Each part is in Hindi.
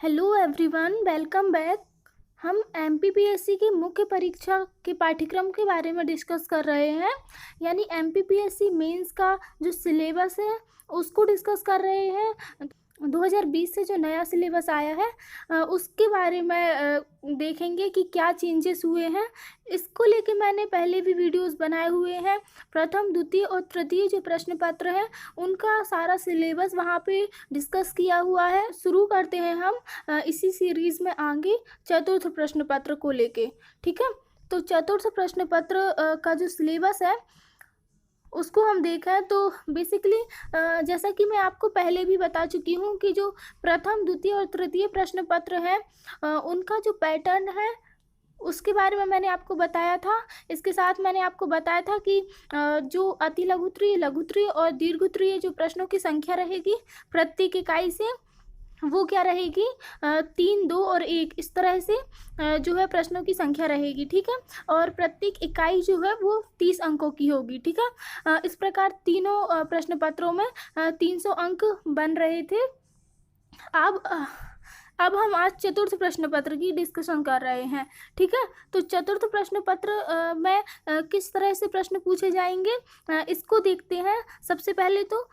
Hello everyone, welcome back. हम एमपीपीएससी की मुख्य परीक्षा के पाठ्यक्रम के बारे में डिस्कस कर रहे हैं, यानी एमपीपीएससी मेंस का जो सिलेबस है उसको डिस्कस कर रहे हैं। 2020 से जो नया सिलेबस आया है उसके बारे में देखेंगे कि क्या चेंजेस हुए हैं। इसको लेके मैंने पहले भी वीडियोस बनाए हुए हैं। प्रथम, द्वितीय और तृतीय जो प्रश्न पत्र है उनका सारा सिलेबस वहाँ पे डिस्कस किया हुआ है। शुरू करते हैं हम इसी सीरीज़ में आगे चतुर्थ प्रश्न पत्र को लेके। ठीक है, तो चतुर्थ प्रश्न पत्र का जो सिलेबस है उसको हम देखें तो बेसिकली जैसा कि मैं आपको पहले भी बता चुकी हूँ कि जो प्रथम, द्वितीय और तृतीय प्रश्न पत्र है उनका जो पैटर्न है उसके बारे में मैंने आपको बताया था। इसके साथ मैंने आपको बताया था कि जो अति लघुत्तरीय, लघुत्तरीय और दीर्घोत्तरीय जो प्रश्नों की संख्या रहेगी प्रत्येक इकाई से वो क्या रहेगी, 3, 2 और 1 इस तरह से जो है प्रश्नों की संख्या रहेगी। ठीक है, और प्रत्येक इकाई जो है वो 30 अंकों की होगी। ठीक है, इस प्रकार तीनों प्रश्न पत्रों में 300 अंक बन रहे थे। अब हम आज चतुर्थ प्रश्न पत्र की डिस्कशन कर रहे हैं। ठीक है, तो चतुर्थ प्रश्न पत्र में किस तरह से प्रश्न पूछे जाएंगे इसको देखते हैं। सबसे पहले तो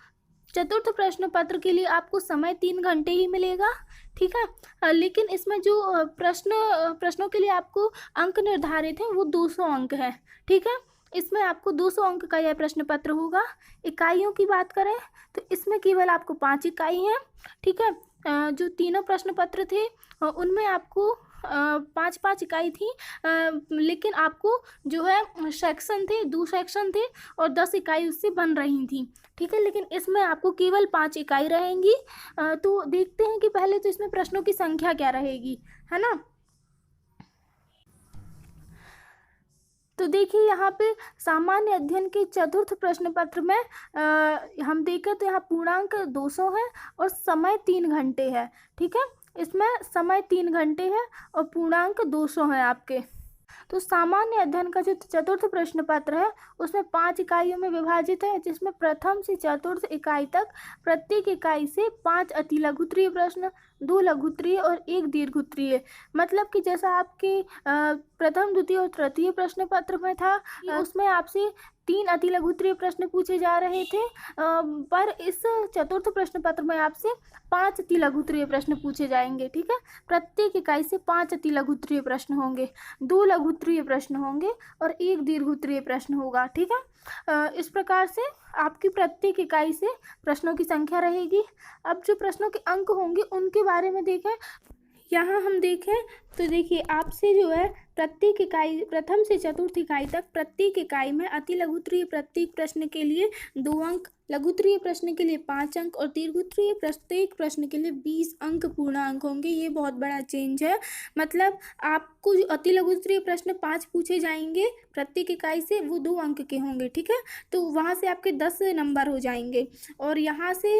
चतुर्थ प्रश्न पत्र के लिए आपको समय 3 घंटे ही मिलेगा। ठीक है, लेकिन इसमें जो प्रश्नों के लिए आपको अंक निर्धारित हैं वो 200 अंक है। ठीक है, इसमें आपको 200 अंक का यह प्रश्न पत्र होगा। इकाइयों की बात करें तो इसमें केवल आपको 5 इकाई हैं। ठीक है, जो तीनों प्रश्न पत्र थे उनमें आपको 5-5 इकाई थी, लेकिन आपको जो है सेक्शन थे, 2 सेक्शन थे और 10 इकाई उससे बन रही थी। ठीक है, लेकिन इसमें आपको केवल 5 इकाई रहेंगी। तो देखते हैं कि पहले तो इसमें प्रश्नों की संख्या क्या रहेगी, है ना। तो देखिए यहाँ पे सामान्य अध्ययन के चतुर्थ प्रश्न पत्र में हम देखें तो यहाँ पूर्णांक 200 है और समय 3 घंटे है। ठीक है, इसमें समय 3 घंटे है और पूर्णांक 200 है आपके। तो सामान्य अध्ययन का जो चतुर्थ प्रश्न पत्र है उसमें 5 इकाइयों में विभाजित है, जिसमें प्रथम से चतुर्थ इकाई तक प्रत्येक इकाई से 5 अति लघुत्तरीय प्रश्न, 2 लघुत्तरीय और 1 दीर्घोत्तरीय। मतलब कि जैसा आपके प्रथम, द्वितीय और तृतीय प्रश्न पत्र में था कि उसमें आपसे 3 अति लघुत्तरीय प्रश्न पूछे जा रहे थे, पर इस चतुर्थ प्रश्न पत्र में आपसे 5 अति लघुत्तरीय प्रश्न पूछे जाएंगे। ठीक है, प्रत्येक इकाई से 5 अति लघुत्तरीय प्रश्न होंगे, 2 लघुत्तरीय प्रश्न होंगे और 1 दीर्घोत्तरीय प्रश्न होगा। ठीक है, इस प्रकार से आपकी प्रत्येक इकाई से प्रश्नों की संख्या रहेगी। अब जो प्रश्नों के अंक होंगे उनके बारे में देखें। यहाँ हम देखें तो देखिए आपसे जो है प्रत्येक इकाई, प्रथम से चतुर्थ इकाई तक प्रत्येक इकाई में अति लघुत्तरीय प्रत्येक प्रश्न के लिए 2 अंक, लघुत्तरीय प्रश्न के लिए 5 अंक और दीर्घोत्तरीय प्रत्येक प्रश्न के लिए 20 अंक पूर्णांक होंगे। ये बहुत बड़ा चेंज है। मतलब आपको जो अति लघुत्तरीय प्रश्न 5 पूछे जाएंगे प्रत्येक इकाई से, वो 2 अंक के होंगे। ठीक है, तो वहाँ से आपके 10 नंबर हो जाएंगे और यहाँ से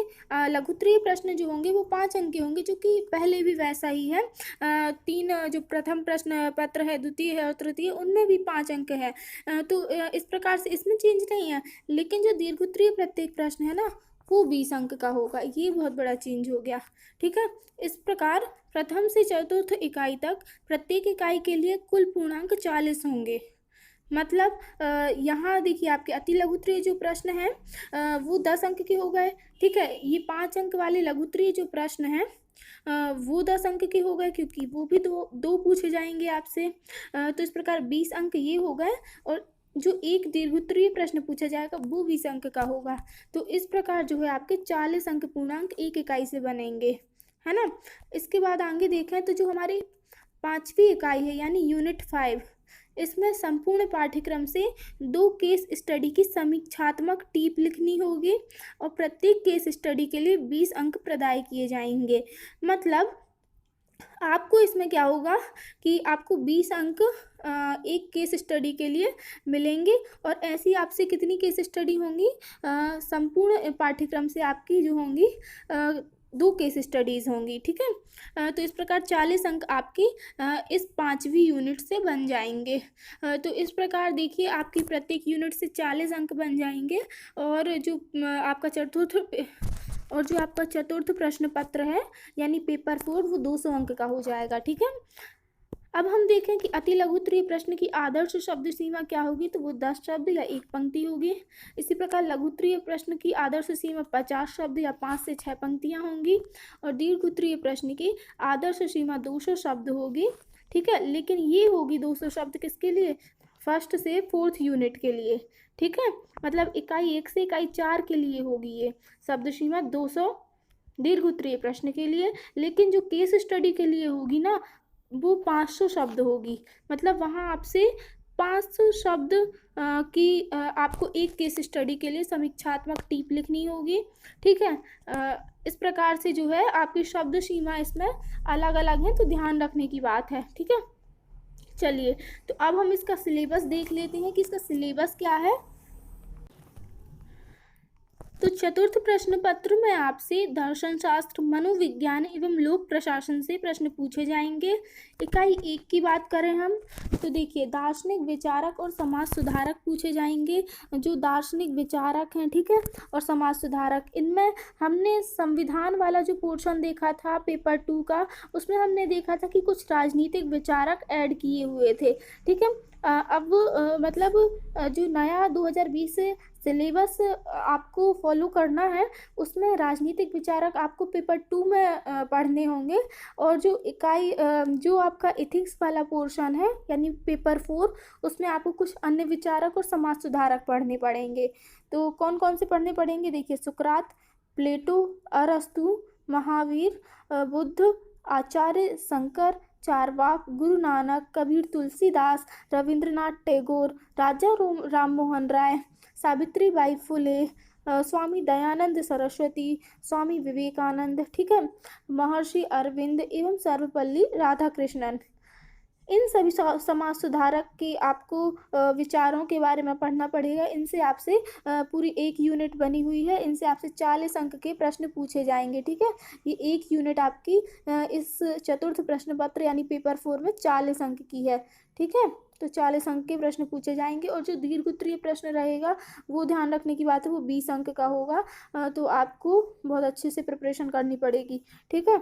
लघुत्तरीय प्रश्न जो होंगे वो 5 अंक के होंगे, जो कि पहले भी वैसा ही है। 3 जो प्रथम प्रश्न पत्र है, द्वितीय है और तृतीय, उनमें भी 5 अंक है। तो इस प्रकार से इसमें चेंज नहीं है। लेकिन जो दीर्घोत्तरीय प्रत्येक प्रश्न है ना वो 20 अंक का होगा। ये बहुत बड़ा चेंज हो गया। ठीक है, इस प्रकार प्रथम से चतुर्थ इकाई तक प्रत्येक इकाई के लिए कुल पूर्णांक 40 होंगे। मतलब यहाँ देखिए आपके अति लघुत्तरीय जो प्रश्न है वो 10 अंक के हो गए। ठीक है, ये 5 अंक वाले लघुत्तरीय जो प्रश्न है वो 10 अंक के हो गए, क्योंकि वो भी दो पूछे जाएंगे आपसे। तो इस प्रकार 20 अंक ये हो गए और जो 1 दीर्घोत्तरीय प्रश्न पूछा जाएगा वो 20 अंक का होगा। तो इस प्रकार जो है आपके 40 अंक पूर्णांक एक इकाई से बनेंगे, है ना। इसके बाद आगे देखें तो जो हमारी 5वीं इकाई है यानी यूनिट 5, इसमें संपूर्ण पाठ्यक्रम से 2 केस स्टडी की समीक्षात्मक टिप लिखनी होगी और प्रत्येक केस स्टडी के लिए 20 अंक प्रदान किए जाएंगे। मतलब आपको इसमें क्या होगा कि आपको 20 अंक एक केस स्टडी के लिए मिलेंगे और ऐसी आपसे कितनी केस स्टडी होंगी, संपूर्ण पाठ्यक्रम से आपकी जो होंगी 2 केस स्टडीज़ होंगी। ठीक है, तो इस प्रकार 40 अंक आपकी इस 5वीं यूनिट से बन जाएंगे। तो इस प्रकार देखिए आपकी प्रत्येक यूनिट से 40 अंक बन जाएंगे और जो आपका चतुर्थ और जो आपका चतुर्थ प्रश्न पत्र है यानी पेपर 4 वो 200 अंक का हो जाएगा। ठीक है, अब हम देखें कि अति लघुत्तरीय प्रश्न की आदर्श शब्द सीमा क्या होगी, तो वो 10 शब्द या 1 पंक्ति होगी। इसी प्रकार लघुत्तरीय प्रश्न की आदर्श सीमा 50 शब्द या 5 से 6 पंक्तियां होंगी। और दीर्घोत्तरीय प्रश्न की आदर्श सीमा 200 शब्द होगी। ठीक है, लेकिन ये होगी 200 शब्द किसके लिए, फर्स्ट से फोर्थ यूनिट के लिए। ठीक है, मतलब इकाई 1 से इकाई 4 के लिए होगी ये शब्द सीमा 200 दीर्घोत्तरीय प्रश्न के लिए। लेकिन जो केस स्टडी के लिए होगी ना वो 500 शब्द होगी। मतलब वहाँ आपसे 500 शब्द की आपको एक केस स्टडी के लिए समीक्षात्मक टिप लिखनी होगी। ठीक है, इस प्रकार से जो है आपकी शब्द सीमा इसमें अलग अलग है, तो ध्यान रखने की बात है। ठीक है, चलिए तो अब हम इसका सिलेबस देख लेते हैं कि इसका सिलेबस क्या है। तो चतुर्थ प्रश्न पत्र में आपसे दर्शन शास्त्र, मनोविज्ञान एवं लोक प्रशासन से प्रश्न पूछे जाएंगे। इकाई 1 की बात करें हम तो देखिए दार्शनिक विचारक और समाज सुधारक पूछे जाएंगे। जो दार्शनिक विचारक हैं, ठीक है, और समाज सुधारक, इनमें हमने संविधान वाला जो पोर्शन देखा था पेपर 2 का, उसमें हमने देखा था कि कुछ राजनीतिक विचारक ऐड किए हुए थे। ठीक है, अब मतलब जो नया 2020 सिलेबस आपको फॉलो करना है उसमें राजनीतिक विचारक आपको पेपर 2 में पढ़ने होंगे। और जो इकाई जो आपका एथिक्स वाला पोर्शन है यानी पेपर 4, उसमें आपको कुछ अन्य विचारक और समाज सुधारक पढ़ने पड़ेंगे। तो कौन कौन से पढ़ने पड़ेंगे, देखिए सुकरात, प्लेटो, अरस्तु, महावीर, बुद्ध, आचार्य शंकर, चारवाक, गुरु नानक, कबीर, तुलसीदास, रविंद्रनाथ टैगोर, राजा राम मोहन राय, सावित्रीबाई फुले, स्वामी दयानंद सरस्वती, स्वामी विवेकानंद, ठीक है, महर्षि अरविंद एवं सर्वपल्ली राधाकृष्णन। इन सभी समाज सुधारक के आपको विचारों के बारे में पढ़ना पड़ेगा। इनसे आपसे पूरी एक यूनिट बनी हुई है, इनसे आपसे 40 अंक के प्रश्न पूछे जाएंगे। ठीक है, ये एक यूनिट आपकी इस चतुर्थ प्रश्न पत्र यानी पेपर 4 में 40 अंक की है। ठीक है, तो 40 अंक के प्रश्न पूछे जाएंगे। और जो दीर्घोत्तरीय प्रश्न रहेगा वो ध्यान रखने की बात है, वो 20 अंक का होगा। तो आपको बहुत अच्छे से प्रिपरेशन करनी पड़ेगी। ठीक है,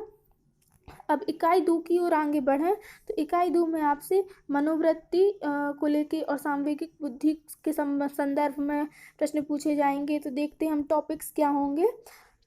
अब इकाई 2 की ओर आगे बढ़ें तो इकाई 2 में आपसे मनोवृत्ति को लेके और सांवेगिक बुद्धि के संदर्भ में प्रश्न पूछे जाएंगे। तो देखते हैं हम टॉपिक्स क्या होंगे।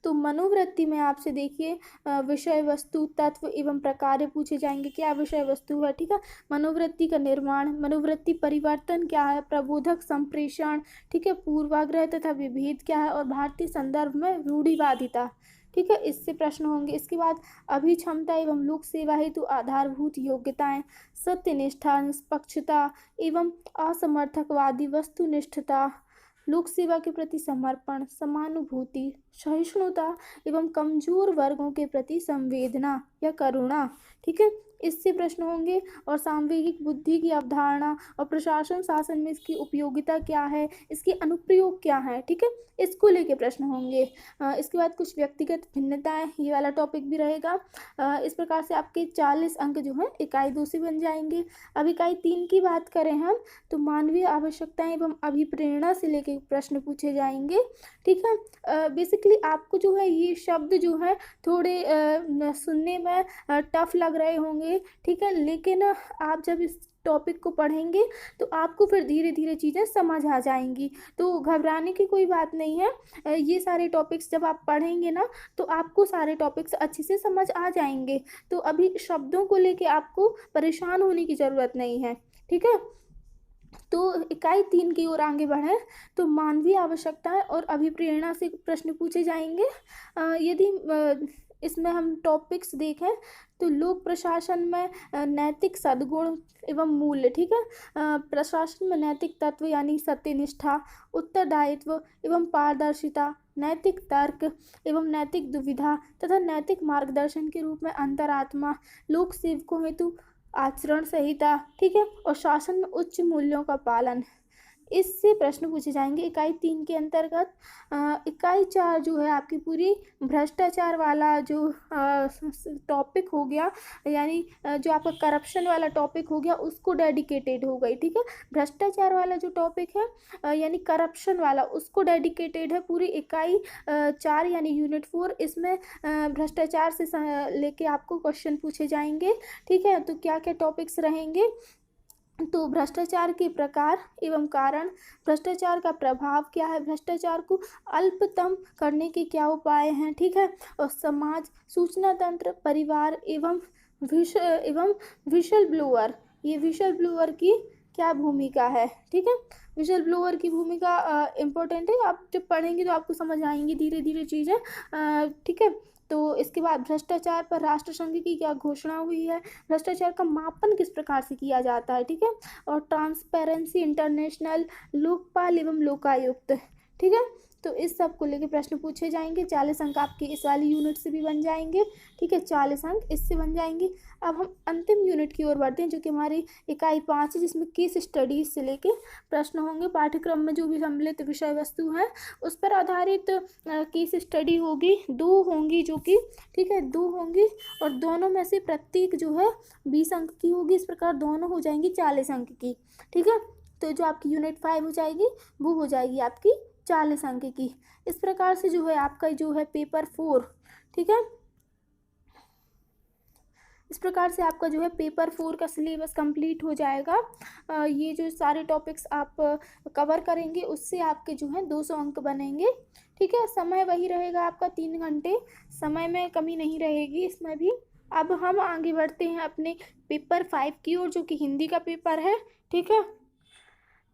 तो मनोवृत्ति में आपसे देखिए विषय वस्तु, तत्व एवं प्रकार पूछे जाएंगे। क्या विषय वस्तु है, ठीक है, मनोवृत्ति का निर्माण, मनोवृत्ति परिवर्तन क्या है, प्रबोधक संप्रेषण, ठीक है, पूर्वाग्रह तथा विभेद क्या है, और भारतीय संदर्भ में रूढ़िवादिता। ठीक है, इससे प्रश्न होंगे। इसके बाद अभिक्षमता एवं लोक सेवा हेतु आधारभूत योग्यताएं, सत्यनिष्ठा, निष्पक्षता एवं असमर्थकवादी वस्तुनिष्ठता, लोक सेवा के प्रति समर्पण, समानुभूति, सहिष्णुता एवं कमजोर वर्गों के प्रति संवेदना या करुणा। ठीक है, इससे प्रश्न होंगे। और सांवेगिक बुद्धि की अवधारणा और प्रशासन शासन में इसकी उपयोगिता क्या है, इसके अनुप्रयोग क्या है, ठीक है, इसको लेके प्रश्न होंगे। इसके बाद कुछ व्यक्तिगत भिन्नताएं, ये वाला टॉपिक भी रहेगा। इस प्रकार से आपके 40 अंक जो हैं इकाई 2 से बन जाएंगे। अब इकाई 3 की बात करें हम तो मानवीय आवश्यकताएं एवं अभिप्रेरणा से लेके प्रश्न पूछे जाएंगे। ठीक है, बेसिकली आपको जो है ये शब्द जो है थोड़े सुनने में टफ लग रहे होंगे, ठीक है, लेकिन आप जब इस टॉपिक को पढ़ेंगे तो आपको फिर धीरे धीरे चीज़ें समझ आ जाएंगी। तो घबराने की कोई बात नहीं है। ये सारे टॉपिक्स जब आप पढ़ेंगे ना तो आपको सारे टॉपिक्स अच्छे से समझ आ जाएंगे। तो अभी शब्दों को लेके आपको परेशान होने की ज़रूरत नहीं है। ठीक है, तो इकाई 3 की ओर आगे बढ़ें तो मानवीय आवश्यकताएं और अभिप्रेरणा से प्रश्न पूछे जाएंगे। यदि इसमें हम टॉपिक्स देखें तो लोक प्रशासन में नैतिक सद्गुण एवं मूल्य, ठीक है, प्रशासन में नैतिक तत्व यानी सत्यनिष्ठा, उत्तरदायित्व एवं पारदर्शिता, नैतिक तर्क एवं नैतिक दुविधा तथा नैतिक मार्गदर्शन के रूप में अंतरात्मा, लोक सेवकों हेतु आचरण संहिता, ठीक है, और शासन में उच्च मूल्यों का पालन। इससे प्रश्न पूछे जाएंगे। इकाई 3 के अंतर्गत इकाई 4 जो है आपकी पूरी भ्रष्टाचार वाला जो टॉपिक हो गया, यानी जो आपका करप्शन वाला टॉपिक हो गया, उसको डेडिकेटेड हो गई। ठीक है, भ्रष्टाचार वाला जो टॉपिक है यानी करप्शन वाला, उसको डेडिकेटेड है पूरी इकाई 4 यानी यूनिट 4। इसमें भ्रष्टाचार से लेके आपको क्वेश्चन पूछे जाएंगे। ठीक है, तो क्या क्या टॉपिक्स रहेंगे, तो भ्रष्टाचार के प्रकार एवं कारण, भ्रष्टाचार का प्रभाव क्या है, भ्रष्टाचार को अल्पतम करने के क्या उपाय हैं। ठीक है, और समाज, सूचना तंत्र, परिवार एवं विशल ब्लोअर, ये विशल ब्लोअर की क्या भूमिका है। ठीक है, विशल ब्लोअर की भूमिका इम्पोर्टेंट है, आप जब पढ़ेंगे तो आपको समझ आएंगी धीरे धीरे चीज़ें। ठीक है, तो इसके बाद भ्रष्टाचार पर राष्ट्रसंघ की क्या घोषणा हुई है, भ्रष्टाचार का मापन किस प्रकार से किया जाता है। ठीक है, और ट्रांसपेरेंसी इंटरनेशनल, लोकपाल एवं लोकायुक्त। ठीक है, तो इस सब को लेके प्रश्न पूछे जाएंगे। 40 अंक आपके इस वाली यूनिट से भी बन जाएंगे। ठीक है, 40 अंक इससे बन जाएंगे। अब हम अंतिम यूनिट की ओर बढ़ते हैं, जो कि हमारी इकाई 5 है, जिसमें केस स्टडीज से लेके प्रश्न होंगे। पाठ्यक्रम में जो भी सम्मिलित विषय वस्तु है उस पर आधारित केस स्टडी होगी, 2 होंगी जो कि, ठीक है, 2 होंगी, और दोनों में से प्रत्येक जो है 20 अंक की होगी। इस प्रकार दोनों हो जाएंगी 40 अंक की। ठीक है, तो जो आपकी यूनिट 5 हो जाएगी वो हो जाएगी आपकी 40 अंक की। इस प्रकार से जो है आपका जो है पेपर 4, ठीक है, इस प्रकार से आपका जो है पेपर 4 का सिलेबस कंप्लीट हो जाएगा। ये जो सारे टॉपिक्स आप कवर करेंगे उससे आपके जो है 200 अंक बनेंगे। ठीक है, समय वही रहेगा आपका 3 घंटे, समय में कमी नहीं रहेगी इसमें भी। अब हम आगे बढ़ते हैं अपने पेपर 5 की ओर, जो कि हिंदी का पेपर है। ठीक है,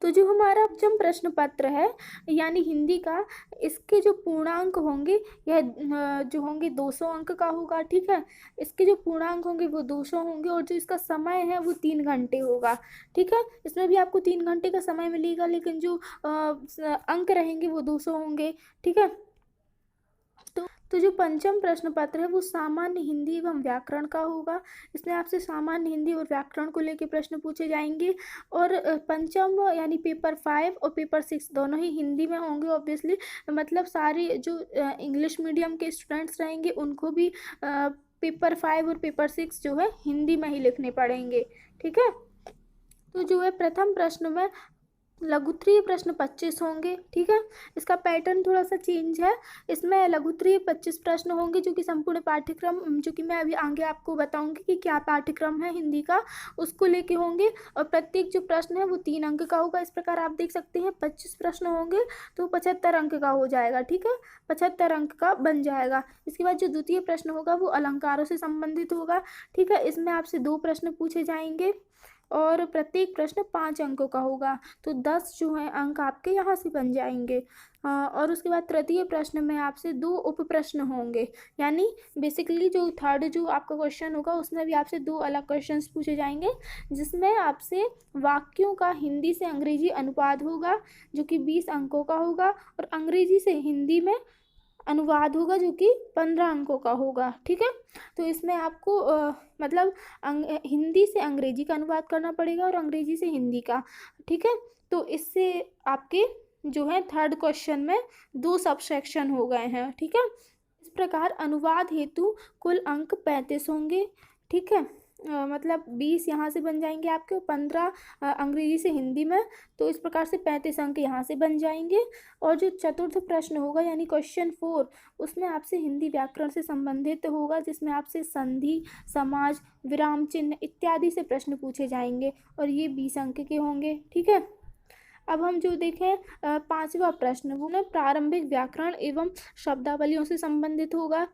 तो जो हमारा पंचम प्रश्न पत्र है यानी हिंदी का, इसके जो पूर्णांक होंगे यह जो होंगे 200 अंक का होगा। ठीक है, इसके जो पूर्णांक होंगे वो 200 होंगे, और जो इसका समय है वो 3 घंटे होगा। ठीक है, इसमें भी आपको 3 घंटे का समय मिलेगा, लेकिन जो अंक रहेंगे वो 200 होंगे। ठीक है, तो जो पंचम प्रश्न पत्र है वो सामान्य हिंदी एवं व्याकरण का होगा। इसमें आपसे सामान्य हिंदी और व्याकरण को लेकर प्रश्न पूछे जाएंगे। और पंचम यानी पेपर 5 और पेपर 6 दोनों ही हिंदी में होंगे ऑब्वियसली, मतलब सारे जो इंग्लिश मीडियम के स्टूडेंट्स रहेंगे उनको भी पेपर 5 और पेपर 6 जो है हिंदी में ही लिखने पड़ेंगे। ठीक है, तो जो है प्रथम प्रश्न में लघुत्तरीय प्रश्न 25 होंगे। ठीक है, इसका पैटर्न थोड़ा सा चेंज है, इसमें लघुत्तरीय 25 प्रश्न होंगे, जो कि संपूर्ण पाठ्यक्रम, जो कि मैं अभी आगे आपको बताऊंगी कि क्या पाठ्यक्रम है हिंदी का, उसको लेके होंगे। और प्रत्येक जो प्रश्न है वो 3 अंक का होगा। इस प्रकार आप देख सकते हैं 25 प्रश्न होंगे तो 75 अंक का हो जाएगा। ठीक है, 75 अंक का बन जाएगा। इसके बाद जो द्वितीय प्रश्न होगा वो अलंकारों से संबंधित होगा। ठीक है, इसमें आपसे 2 प्रश्न पूछे जाएंगे और प्रत्येक प्रश्न 5 अंकों का होगा, तो 10 जो है अंक आपके यहाँ से बन जाएंगे। और उसके बाद तृतीय प्रश्न में आपसे 2 उप प्रश्न होंगे, यानी बेसिकली जो थर्ड जो आपका क्वेश्चन होगा उसमें भी आपसे 2 अलग क्वेश्चंस पूछे जाएंगे, जिसमें आपसे वाक्यों का हिंदी से अंग्रेजी अनुवाद होगा जो कि 20 अंकों का होगा, और अंग्रेजी से हिंदी में अनुवाद होगा जो कि 15 अंकों का होगा। ठीक है, तो इसमें आपको मतलब हिंदी से अंग्रेजी का अनुवाद करना पड़ेगा और अंग्रेजी से हिंदी का। ठीक है, तो इससे आपके जो है थर्ड क्वेश्चन में 2 सब सेक्शन हो गए हैं। ठीक है, इस प्रकार अनुवाद हेतु कुल अंक 35 होंगे। ठीक है, मतलब 20 यहाँ से बन जाएंगे आपके, 15 अंग्रेजी से हिंदी में, तो इस प्रकार से 35 अंक यहाँ से बन जाएंगे। और जो चतुर्थ प्रश्न होगा यानी क्वेश्चन 4, उसमें आपसे हिंदी व्याकरण से संबंधित होगा, जिसमें आपसे संधि, समाज, विराम चिन्ह इत्यादि से प्रश्न पूछे जाएंगे, और ये 20 अंक के होंगे। ठीक है, अब हम जो देखें 5वां प्रश्न, वो ना प्रारंभिक व्याकरण एवं शब्दावलियों से संबंधित होगा।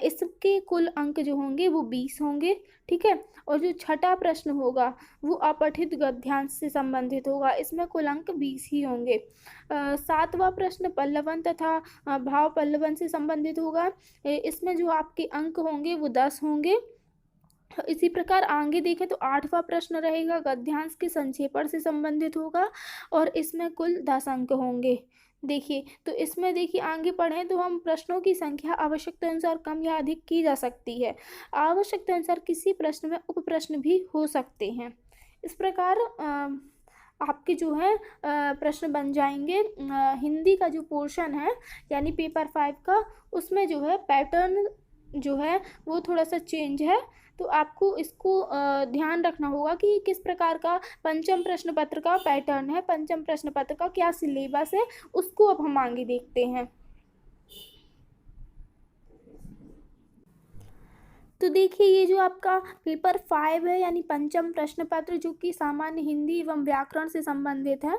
इसके कुल अंक जो होंगे वो 20 होंगे। ठीक है, और जो छठा प्रश्न होगा वो अपठित गद्यांश से संबंधित होगा, इसमें कुल अंक 20 ही होंगे। 7वां प्रश्न पल्लवन तथा भाव पल्लवन से संबंधित होगा, इसमें जो आपके अंक होंगे वो 10 होंगे। इसी प्रकार आगे देखें तो 8वां प्रश्न रहेगा गद्यांश के संक्षेपण से संबंधित होगा, और इसमें कुल 10 अंक होंगे। देखिए, तो इसमें देखिए आगे पढ़ें तो हम प्रश्नों की संख्या आवश्यकता अनुसार कम या अधिक की जा सकती है। आवश्यकता अनुसार किसी प्रश्न में उप प्रश्न भी हो सकते हैं। इस प्रकार आपके जो है प्रश्न बन जाएंगे। हिंदी का जो पोर्शन है यानी पेपर 5 का, उसमें जो है पैटर्न जो है वो थोड़ा सा चेंज है। तो आपको इसको ध्यान रखना होगा कि किस प्रकार का पंचम प्रश्न पत्र का पैटर्न है, पंचम प्रश्न पत्र का क्या सिलेबस है, उसको अब हम आगे देखते हैं। तो देखिए ये जो आपका पेपर 5 है यानी पंचम प्रश्न पत्र, जो कि सामान्य हिंदी एवं व्याकरण से संबंधित है,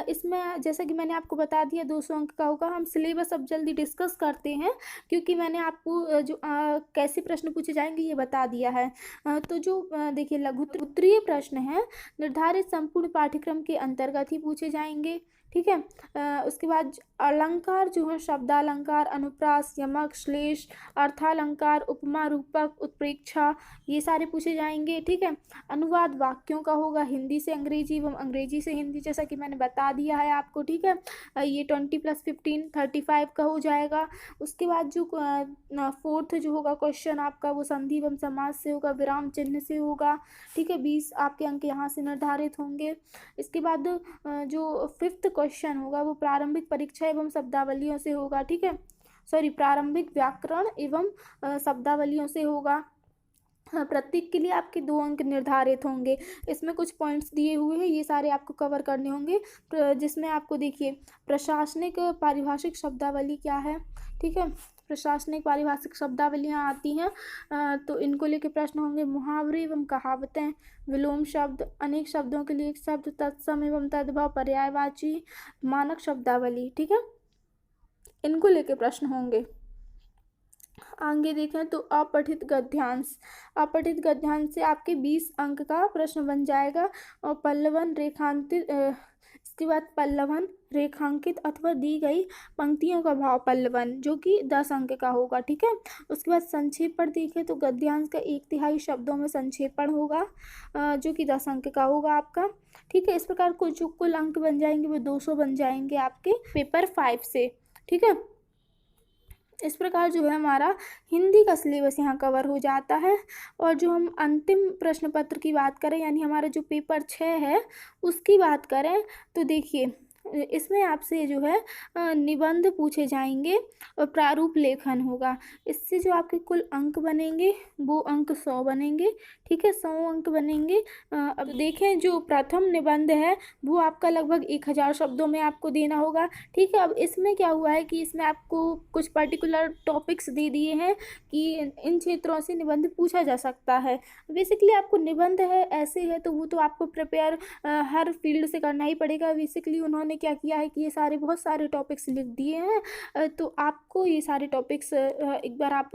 इसमें जैसा कि मैंने आपको बता दिया 200 अंक का होगा। हम सिलेबस अब जल्दी डिस्कस करते हैं, क्योंकि मैंने आपको जो कैसे प्रश्न पूछे जाएंगे ये बता दिया है। तो जो देखिए लघु उत्तरीय प्रश्न है निर्धारित संपूर्ण पाठ्यक्रम के अंतर्गत ही पूछे जाएंगे, ठीक है। उसके बाद अलंकार जो है शब्दालंकार, अनुप्रास, यमक, श्लेष, अर्थालंकार, उपमा, रूपक, उत्प्रेक्षा, ये सारे पूछे जाएंगे, ठीक है। अनुवाद वाक्यों का होगा हिंदी से अंग्रेजी एवं अंग्रेजी से हिंदी, जैसा कि मैंने बता दिया है आपको, ठीक है। ये 20 + 15 35 का हो जाएगा। उसके बाद जो 4th जो होगा क्वेश्चन आपका, वो संधि एवं समास से होगा, विराम चिन्ह से होगा, ठीक है। 20 आपके अंक यहाँ से निर्धारित होंगे। इसके बाद जो 5th क्वेश्चन होगा वो प्रारंभिक परीक्षा एवं शब्दावलियों से होगा, ठीक है। सॉरी, प्रारंभिक व्याकरण एवं शब्दावलियों से होगा। प्रत्येक के लिए आपके 2 अंक निर्धारित होंगे। इसमें कुछ पॉइंट्स दिए हुए हैं, ये सारे आपको कवर करने होंगे, जिसमें आपको देखिए प्रशासनिक पारिभाषिक शब्दावली क्या है, ठीक है। प्रशासनिक पारिभाषिक शब्दावलियाँ आती हैं, तो इनको लेके प्रश्न होंगे। मुहावरे एवं कहावतें, विलोम शब्द, अनेक शब्दों के लिए एक शब्द, तत्सम एवं तद्भव, पर्यायवाची, मानक शब्दावली, ठीक है। इनको लेके प्रश्न होंगे। आगे देखें तो अपठित गद्यांश, अपठित गद्यांश से आपके 20 अंक का प्रश्न बन जाएगा। और पल्लवन रेखांकित, इसके बाद पल्लवन रेखांकित अथवा दी गई पंक्तियों का भाव पल्लवन, जो कि 10 अंक का होगा, ठीक है। उसके बाद संक्षेपण देखें तो गद्यांश का 1/3 शब्दों में संक्षेपण होगा, जो कि 10 अंक का होगा आपका, ठीक है। इस प्रकार जो कुल अंक बन जाएंगे वो 200 बन जाएंगे आपके पेपर 5 से, ठीक है। इस प्रकार जो है हमारा हिंदी का सिलेबस यहाँ कवर हो जाता है। और जो हम अंतिम प्रश्न पत्र की बात करें यानी हमारा जो पेपर 6 है उसकी बात करें, तो देखिए इसमें आपसे जो है निबंध पूछे जाएंगे और प्रारूप लेखन होगा। इससे जो आपके कुल अंक बनेंगे वो अंक 100 बनेंगे, ठीक है, 100 अंक बनेंगे। अब देखें जो प्रथम निबंध है वो आपका लगभग 1000 शब्दों में आपको देना होगा, ठीक है। अब इसमें क्या हुआ है कि इसमें आपको कुछ पर्टिकुलर टॉपिक्स दे दिए हैं कि इन क्षेत्रों से निबंध पूछा जा सकता है। बेसिकली आपको निबंध है ऐसे है तो वो तो आपको प्रिपेयर हर फील्ड से करना ही पड़ेगा। बेसिकली उन्होंने क्या किया है कि ये सारे बहुत सारे टॉपिक्स लिख दिए हैं, तो आपको ये सारे टॉपिक्स एक बार आप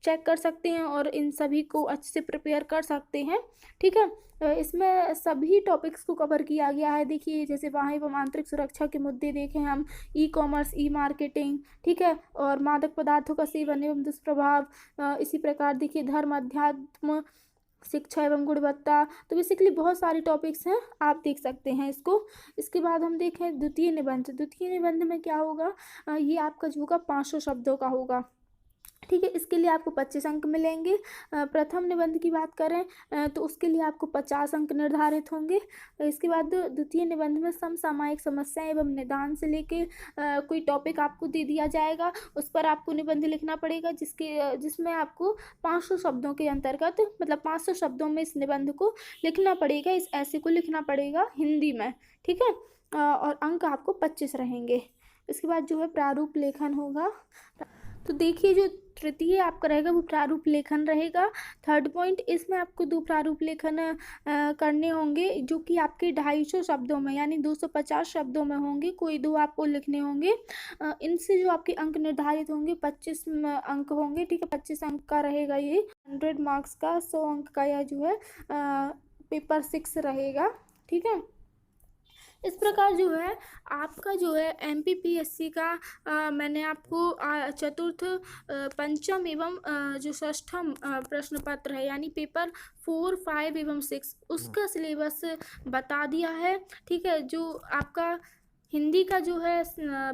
चेक कर सकते हैं और इन सभी को अच्छे से प्रिपेयर कर सकते हैं, ठीक है। इसमें सभी टॉपिक्स को कवर किया गया है। देखिए जैसे वाहन एवं आंतरिक सुरक्षा के मुद्दे देखें हम, ई-कॉमर्स, ई-मार्केटिंग, ठीक है, और मादक पदार्थों का सेवन एवं दुष्प्रभाव, इसी प्रकार देखिए धर्म, अध्यात्म, शिक्षा एवं गुणवत्ता। तो बेसिकली बहुत सारे टॉपिक्स हैं, आप देख सकते हैं इसको। इसके बाद हम देखें द्वितीय निबंध, द्वितीय निबंध में क्या होगा, ये आपका जो होगा 500 शब्दों का होगा, ठीक है। इसके लिए आपको 25 अंक मिलेंगे। प्रथम निबंध की बात करें तो उसके लिए आपको 50 अंक निर्धारित होंगे। इसके बाद द्वितीय निबंध में समसामयिक समस्याएं एवं निदान से लेके कोई टॉपिक आपको दे दिया जाएगा, उस पर आपको निबंध लिखना पड़ेगा, जिसमें आपको 500 शब्दों के अंतर्गत, मतलब 500 शब्दों में इस निबंध को लिखना पड़ेगा, इस ऐसे को लिखना पड़ेगा हिंदी में, ठीक है। और अंक आपको 25 रहेंगे। इसके बाद जो है प्रारूप लेखन होगा। तो देखिए जो तृतीय आपका रहेगा वो प्रारूप लेखन रहेगा। थर्ड पॉइंट, इसमें आपको 2 प्रारूप लेखन करने होंगे, जो कि आपके 250 शब्दों में यानी 250 शब्दों में होंगे, कोई 2 आपको लिखने होंगे। इनसे जो आपके अंक निर्धारित होंगे 25 अंक होंगे, ठीक है। 25 अंक का रहेगा ये, 100 मार्क्स का 100 अंक का यह जो है पेपर 6 रहेगा, ठीक है। इस प्रकार जो है आपका जो है MPPSC का मैंने आपको चतुर्थ, पंचम एवं जो षष्ठम प्रश्न पत्र है यानी पेपर 4, 5 एवं 6 उसका सिलेबस बता दिया है, ठीक है। जो आपका हिंदी का जो है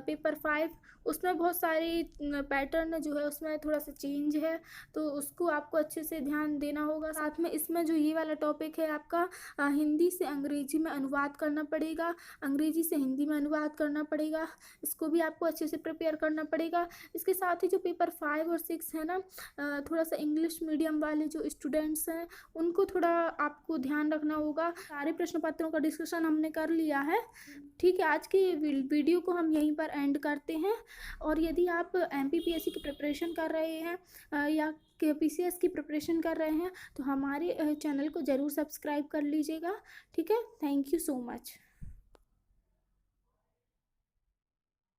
पेपर 5 उसमें बहुत सारी पैटर्न जो है उसमें थोड़ा सा चेंज है, तो उसको आपको अच्छे से ध्यान देना होगा। साथ में इसमें जो ये वाला टॉपिक है आपका हिंदी से अंग्रेजी में अनुवाद करना पड़ेगा, अंग्रेजी से हिंदी में अनुवाद करना पड़ेगा, इसको भी आपको अच्छे से प्रिपेयर करना पड़ेगा। इसके साथ ही जो पेपर 5 और 6 है ना, थोड़ा सा इंग्लिश मीडियम वाले जो स्टूडेंट्स हैं उनको थोड़ा आपको ध्यान रखना होगा। सारे प्रश्न पत्रों का डिस्कशन हमने कर लिया है। ठीक है, आज की वीडियो को हम यहीं पर एंड करते हैं। और यदि आप MPPSC की प्रिपरेशन कर रहे हैं या PCS की प्रिपरेशन कर रहे हैं तो हमारे चैनल को ज़रूर सब्सक्राइब कर लीजिएगा। ठीक है, थैंक यू सो मच।